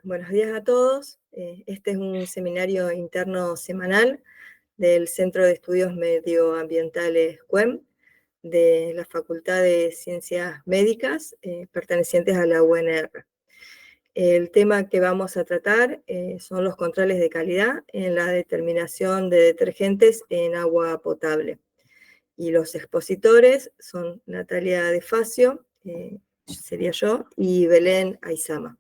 Buenos días a todos. Este es un seminario interno semanal del Centro de Estudios Medioambientales CUEM, de la Facultad de Ciencias Médicas, pertenecientes a la UNR. El tema que vamos a tratar son los controles de calidad en la determinación de detergentes en agua potable. Y los expositores son Natalia De Facio, sería yo, y Belén Aizama.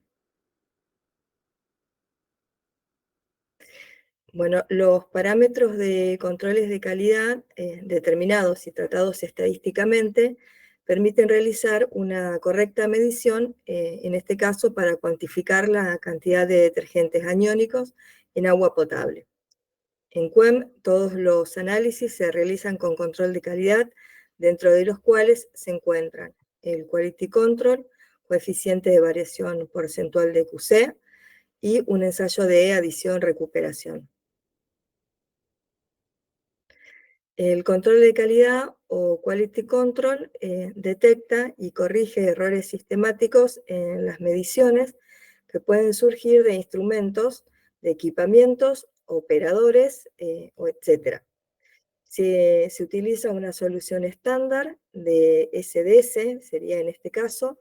Bueno, los parámetros de controles de calidad determinados y tratados estadísticamente permiten realizar una correcta medición, en este caso para cuantificar la cantidad de detergentes aniónicos en agua potable. En CUEM, todos los análisis se realizan con control de calidad, dentro de los cuales se encuentran el Quality Control, coeficiente de variación porcentual de QC, y un ensayo de adición-recuperación. El control de calidad o Quality Control detecta y corrige errores sistemáticos en las mediciones que pueden surgir de instrumentos, de equipamientos, operadores, etc. Se utiliza una solución estándar de SDS, sería en este caso,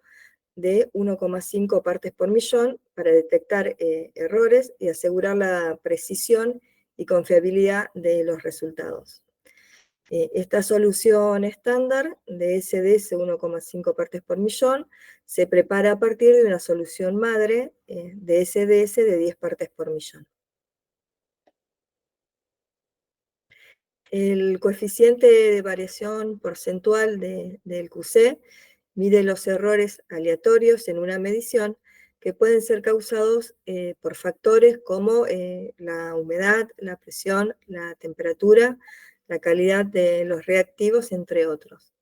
de 1,5 partes por millón para detectar errores y asegurar la precisión y confiabilidad de los resultados. Esta solución estándar de SDS 1,5 partes por millón se prepara a partir de una solución madre de SDS de 10 partes por millón. El coeficiente de variación porcentual del QC mide los errores aleatorios en una medición que pueden ser causados por factores como la humedad, la presión, la temperatura, la calidad de los reactivos, entre otros.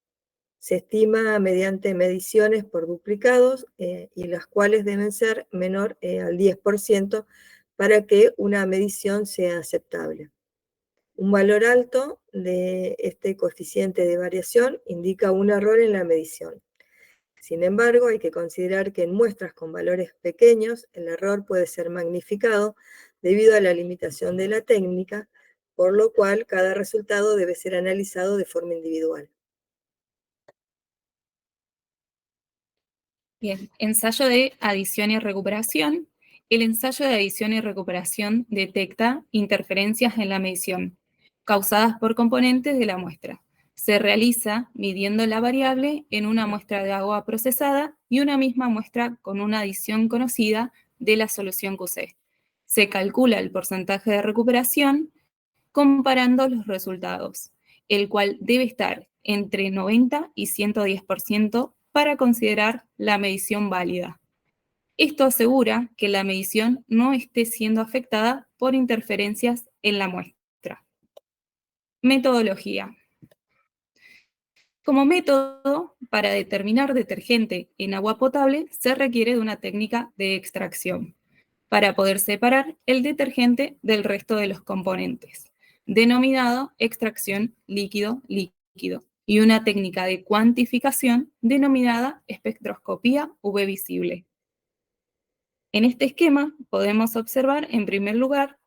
Se estima mediante mediciones por duplicados y las cuales deben ser menor al 10% para que una medición sea aceptable. Un valor alto de este coeficiente de variación indica un error en la medición. Sin embargo, hay que considerar que en muestras con valores pequeños, el error puede ser magnificado debido a la limitación de la técnica, por lo cual cada resultado debe ser analizado de forma individual. Bien, ensayo de adición y recuperación. El ensayo de adición y recuperación detecta interferencias en la medición, causadas por componentes de la muestra. Se realiza midiendo la variable en una muestra de agua procesada y una misma muestra con una adición conocida de la solución QC. Se calcula el porcentaje de recuperación comparando los resultados, el cual debe estar entre 90 y 110% para considerar la medición válida. Esto asegura que la medición no esté siendo afectada por interferencias en la muestra. Metodología. Como método, para determinar detergente en agua potable, se requiere de una técnica de extracción para poder separar el detergente del resto de los componentes, denominado extracción líquido-líquido, y una técnica de cuantificación denominada espectroscopía UV visible. En este esquema podemos observar, en primer lugar,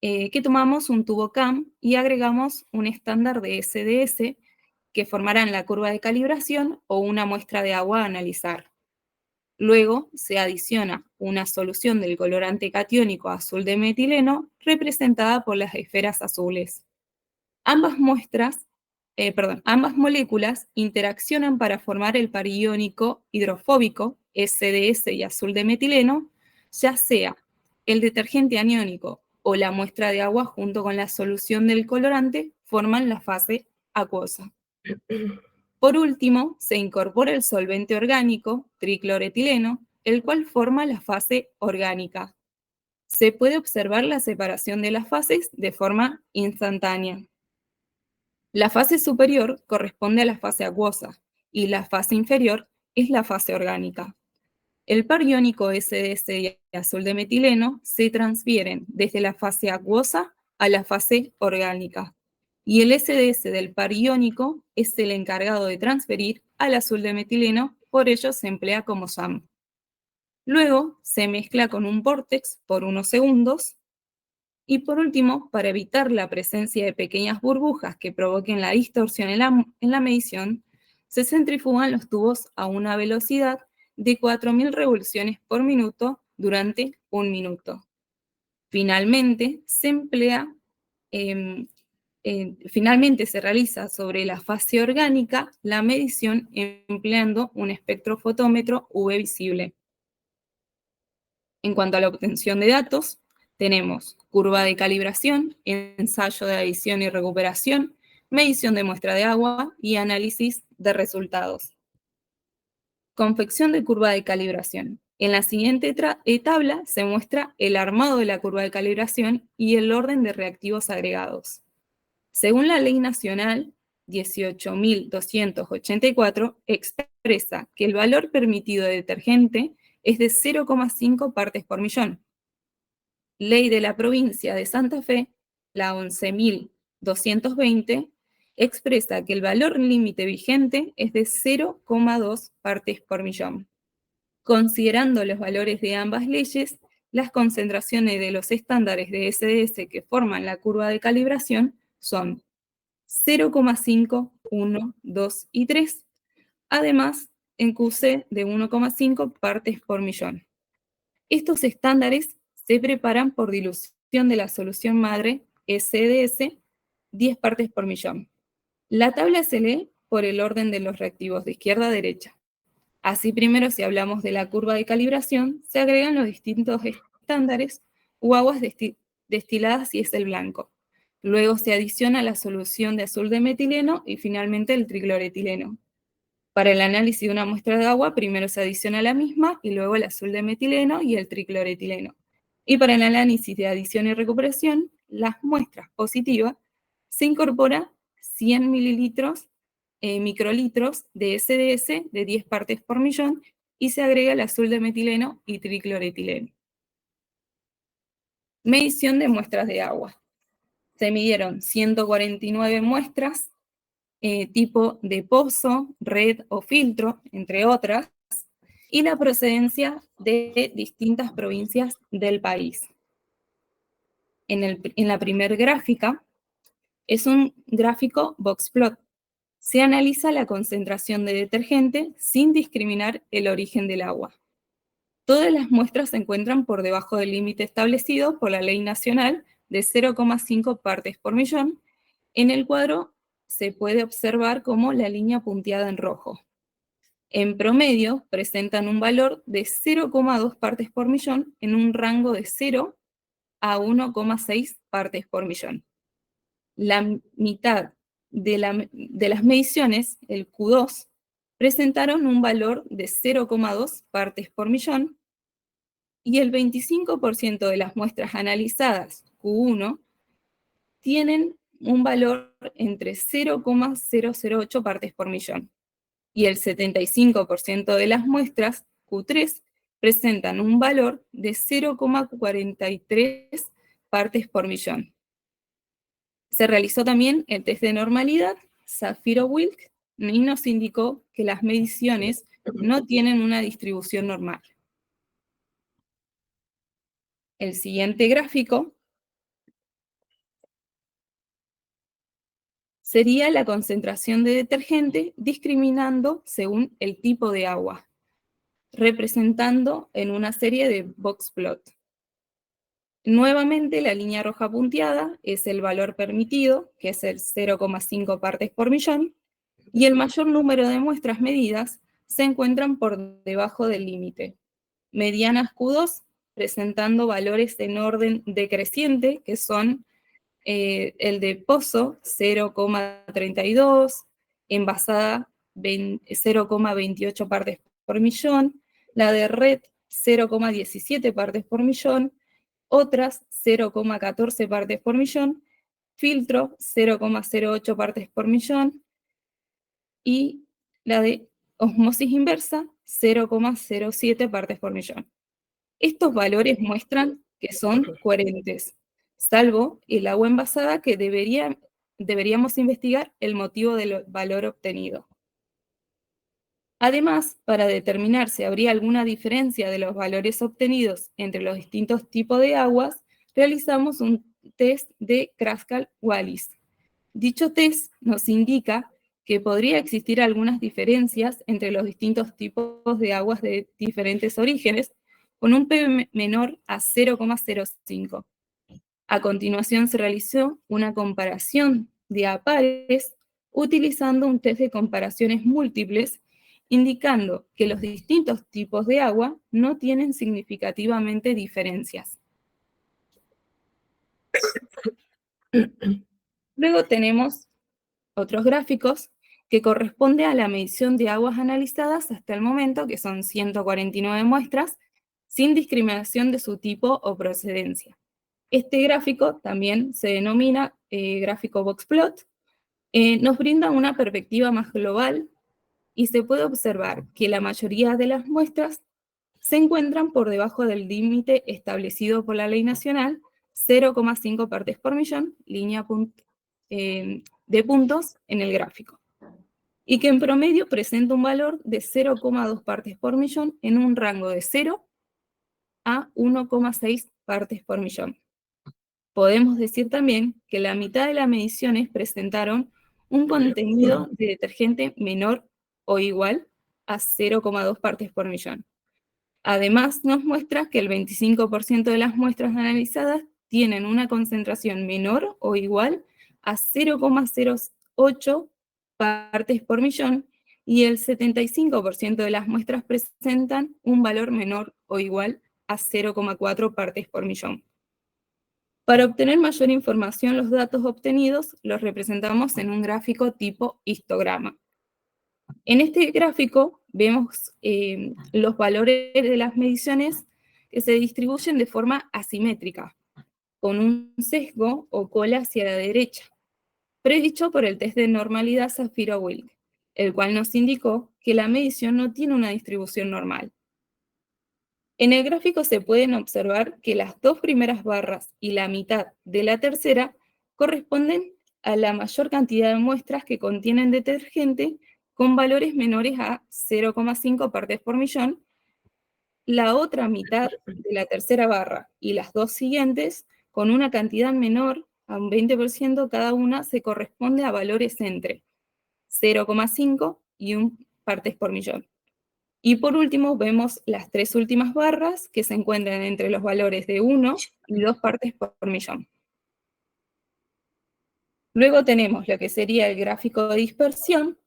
que tomamos un tubo CAM y agregamos un estándar de SDS que formarán la curva de calibración o una muestra de agua a analizar. Luego se adiciona una solución del colorante catiónico azul de metileno representada por las esferas azules. Ambas moléculas interaccionan para formar el par iónico hidrofóbico, SDS y azul de metileno, ya sea el detergente aniónico o la muestra de agua junto con la solución del colorante forman la fase acuosa. Por último, se incorpora el solvente orgánico, tricloretileno, el cual forma la fase orgánica. Se puede observar la separación de las fases de forma instantánea. La fase superior corresponde a la fase acuosa y la fase inferior es la fase orgánica. El par iónico SDS y azul de metileno se transfieren desde la fase acuosa a la fase orgánica, y el SDS del par iónico es el encargado de transferir al azul de metileno, por ello se emplea como SAM. Luego se mezcla con un vórtex por unos segundos. Y por último, para evitar la presencia de pequeñas burbujas que provoquen la distorsión en la medición, se centrifugan los tubos a una velocidad de 4.000 revoluciones por minuto durante 1 minuto. Finalmente, finalmente se realiza sobre la fase orgánica la medición empleando un espectrofotómetro UV visible. En cuanto a la obtención de datos, tenemos curva de calibración, ensayo de adición y recuperación, medición de muestra de agua y análisis de resultados. Confección de curva de calibración. En la siguiente tabla se muestra el armado de la curva de calibración y el orden de reactivos agregados. Según la Ley Nacional 18.284, expresa que el valor permitido de detergente es de 0,5 partes por millón. Ley de la Provincia de Santa Fe, la 11.220, expresa que el valor límite vigente es de 0,2 partes por millón. Considerando los valores de ambas leyes, las concentraciones de los estándares de SDS que forman la curva de calibración son 0,5, 1, 2 y 3, además en QC de 1,5 partes por millón. Estos estándares se preparan por dilución de la solución madre SDS 10 partes por millón. La tabla se lee por el orden de los reactivos de izquierda a derecha. Así, primero, si hablamos de la curva de calibración, se agregan los distintos estándares o aguas destiladas si es el blanco. Luego se adiciona la solución de azul de metileno y finalmente el tricloretileno. Para el análisis de una muestra de agua, primero se adiciona la misma y luego el azul de metileno y el tricloretileno. Y para el análisis de adición y recuperación, las muestras positivas, se incorpora 100 microlitros de SDS de 10 partes por millón y se agrega el azul de metileno y tricloretileno. Medición de muestras de agua. Se midieron 149 muestras, tipo de pozo, red o filtro, entre otras, y la procedencia de distintas provincias del país. En la primer gráfica es un gráfico boxplot. Se analiza la concentración de detergente sin discriminar el origen del agua. Todas las muestras se encuentran por debajo del límite establecido por la Ley Nacional de 0,5 partes por millón. En el cuadro se puede observar como la línea punteada en rojo. En promedio, presentan un valor de 0,2 partes por millón en un rango de 0 a 1,6 partes por millón. La mitad de las mediciones, el Q2, presentaron un valor de 0,2 partes por millón y el 25% de las muestras analizadas, Q1, tienen un valor entre 0,008 partes por millón. Y el 75% de las muestras, Q3, presentan un valor de 0,43 partes por millón. Se realizó también el test de normalidad, Saphiro-Wilk, y nos indicó que las mediciones no tienen una distribución normal. El siguiente gráfico sería la concentración de detergente discriminando según el tipo de agua, representando en una serie de boxplot. Nuevamente, la línea roja punteada es el valor permitido, que es el 0,5 partes por millón, y el mayor número de muestras medidas se encuentran por debajo del límite. Medianas Q2 presentando valores en orden decreciente, que son el de pozo 0,32, envasada 0,28 partes por millón, la de red 0,17 partes por millón, otras 0,14 partes por millón, filtro 0,08 partes por millón y la de osmosis inversa 0,07 partes por millón. Estos valores muestran que son coherentes, salvo el agua envasada que deberíamos investigar el motivo del valor obtenido. Además, para determinar si habría alguna diferencia de los valores obtenidos entre los distintos tipos de aguas, realizamos un test de Kruskal-Wallis. Dicho test nos indica que podría existir algunas diferencias entre los distintos tipos de aguas de diferentes orígenes, con un P menor a 0,05. A continuación se realizó una comparación de a pares utilizando un test de comparaciones múltiples, indicando que los distintos tipos de agua no tienen significativamente diferencias. Luego tenemos otros gráficos que corresponden a la medición de aguas analizadas hasta el momento, que son 149 muestras, sin discriminación de su tipo o procedencia. Este gráfico también se denomina gráfico boxplot. Nos brinda una perspectiva más global y se puede observar que la mayoría de las muestras se encuentran por debajo del límite establecido por la ley nacional, 0,5 partes por millón, línea de puntos en el gráfico, y que en promedio presenta un valor de 0,2 partes por millón en un rango de 0 a 1,6 partes por millón. Podemos decir también que la mitad de las mediciones presentaron un contenido de detergente menor o igual a 0,2 partes por millón. Además, nos muestra que el 25% de las muestras analizadas tienen una concentración menor o igual a 0,08 partes por millón y el 75% de las muestras presentan un valor menor o igual a 0,4 partes por millón. Para obtener mayor información, los datos obtenidos los representamos en un gráfico tipo histograma. En este gráfico vemos los valores de las mediciones que se distribuyen de forma asimétrica, con un sesgo o cola hacia la derecha, predicho por el test de normalidad Shapiro-Wilk, el cual nos indicó que la medición no tiene una distribución normal. En el gráfico se pueden observar que las dos primeras barras y la mitad de la tercera corresponden a la mayor cantidad de muestras que contienen detergente con valores menores a 0,5 partes por millón. La otra mitad de la tercera barra y las dos siguientes, con una cantidad menor a un 20% cada una, se corresponde a valores entre 0,5 y 1 partes por millón. Y por último, vemos las tres últimas barras que se encuentran entre los valores de 1 y 2 partes por millón. Luego tenemos lo que sería el gráfico de dispersión.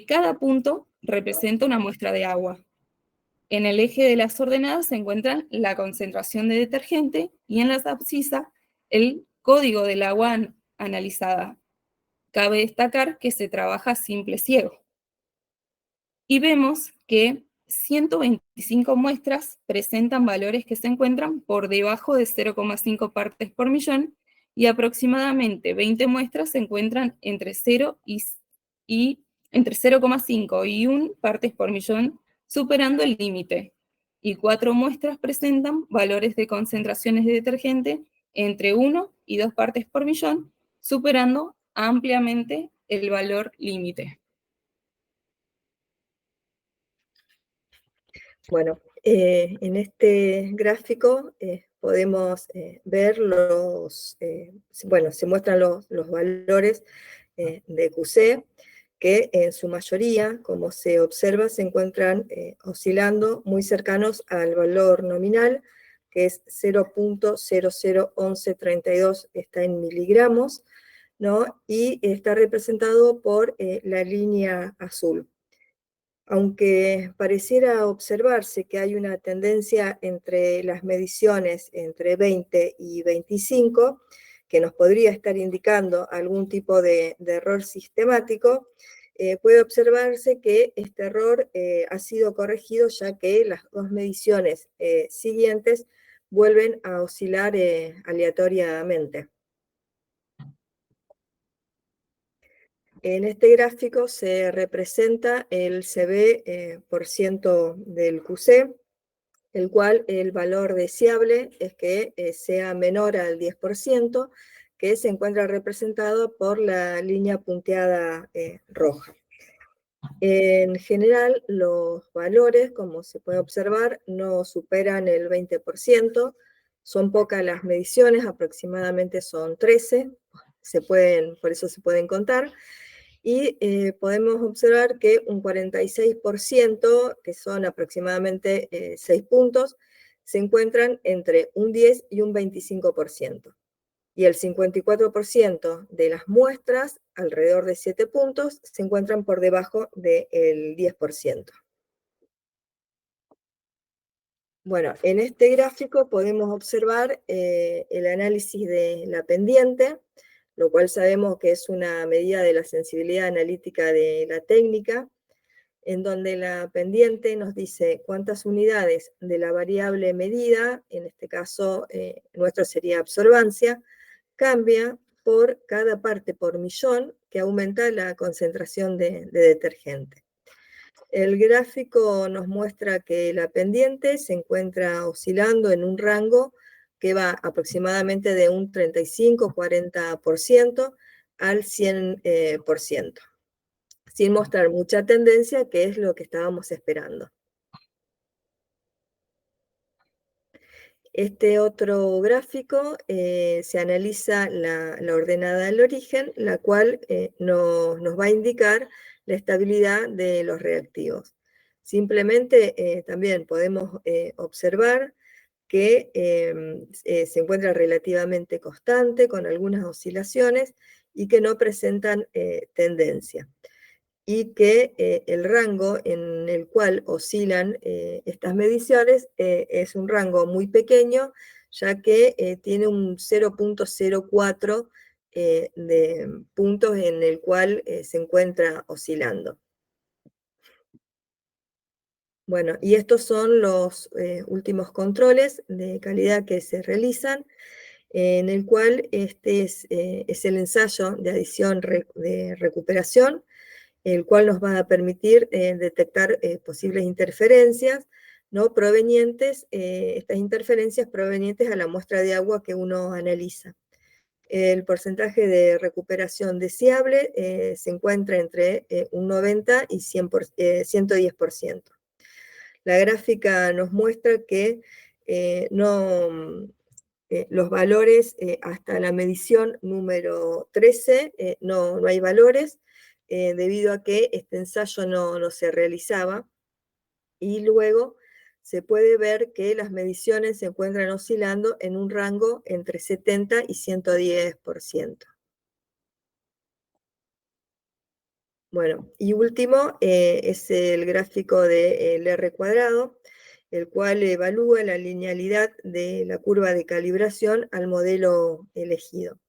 Cada punto representa una muestra de agua. En el eje de las ordenadas se encuentra la concentración de detergente y en las abscisas el código del agua analizada. Cabe destacar que se trabaja simple ciego. Y vemos que 125 muestras presentan valores que se encuentran por debajo de 0,5 partes por millón y aproximadamente 20 muestras se encuentran entre 0 y entre 0,5 y 1 partes por millón, superando el límite. Y 4 muestras presentan valores de concentraciones de detergente entre 1 y 2 partes por millón, superando ampliamente el valor límite. Bueno, en este gráfico podemos ver se muestran los valores de QC, que en su mayoría, como se observa, se encuentran oscilando muy cercanos al valor nominal, que es 0,001132, está en miligramos, ¿no? Y está representado por la línea azul. Aunque pareciera observarse que hay una tendencia entre las mediciones entre 20 y 25, que nos podría estar indicando algún tipo de error sistemático, puede observarse que este error ha sido corregido, ya que las dos mediciones siguientes vuelven a oscilar aleatoriamente. En este gráfico se representa el CB por ciento del QC, el cual el valor deseable es que sea menor al 10%, que se encuentra representado por la línea punteada roja. En general, los valores, como se puede observar, no superan el 20%, son pocas las mediciones, aproximadamente son 13, por eso se pueden contar, y podemos observar que un 46%, que son aproximadamente 6 puntos, se encuentran entre un 10 y un 25%. Y el 54% de las muestras, alrededor de 7 puntos, se encuentran por debajo del 10%. Bueno, en este gráfico podemos observar el análisis de la pendiente, lo cual sabemos que es una medida de la sensibilidad analítica de la técnica, en donde la pendiente nos dice cuántas unidades de la variable medida, en este caso nuestro sería absorbancia, cambia por cada parte por millón que aumenta la concentración de detergente. El gráfico nos muestra que la pendiente se encuentra oscilando en un rango que va aproximadamente de un 35-40% al 100%, sin mostrar mucha tendencia, que es lo que estábamos esperando. Este otro gráfico se analiza la ordenada del origen, la cual nos va a indicar la estabilidad de los reactivos. Simplemente también podemos observar que se encuentra relativamente constante, con algunas oscilaciones, y que no presentan tendencia. Y que el rango en el cual oscilan estas mediciones es un rango muy pequeño, ya que tiene un 0.04 de puntos en el cual se encuentra oscilando. Bueno, y estos son los últimos controles de calidad que se realizan, en el cual este es el ensayo de adición de recuperación, el cual nos va a permitir detectar posibles interferencias, ¿no? Provenientes, estas interferencias provenientes a la muestra de agua que uno analiza. El porcentaje de recuperación deseable se encuentra entre un 90 y 110%. La gráfica nos muestra que los valores hasta la medición número 13 no hay valores, debido a que este ensayo no se realizaba, y luego se puede ver que las mediciones se encuentran oscilando en un rango entre 70 y 110%. Bueno, y último es el gráfico del R cuadrado, el cual evalúa la linealidad de la curva de calibración al modelo elegido.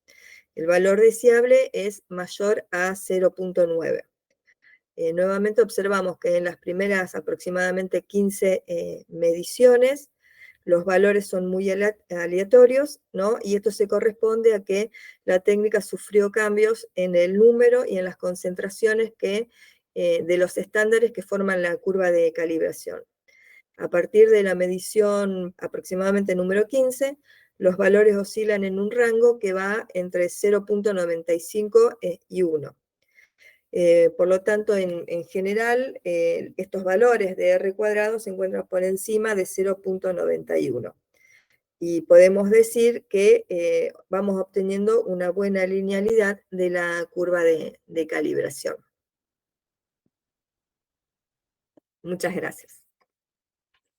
El valor deseable es mayor a 0.9. Nuevamente observamos que en las primeras aproximadamente 15 mediciones, los valores son muy aleatorios, ¿no? Y esto se corresponde a que la técnica sufrió cambios en el número y en las concentraciones de los estándares que forman la curva de calibración. A partir de la medición aproximadamente número 15, los valores oscilan en un rango que va entre 0.95 y 1. Por lo tanto, en general, estos valores de R cuadrado se encuentran por encima de 0.91. Y podemos decir que vamos obteniendo una buena linealidad de la curva de calibración. Muchas gracias.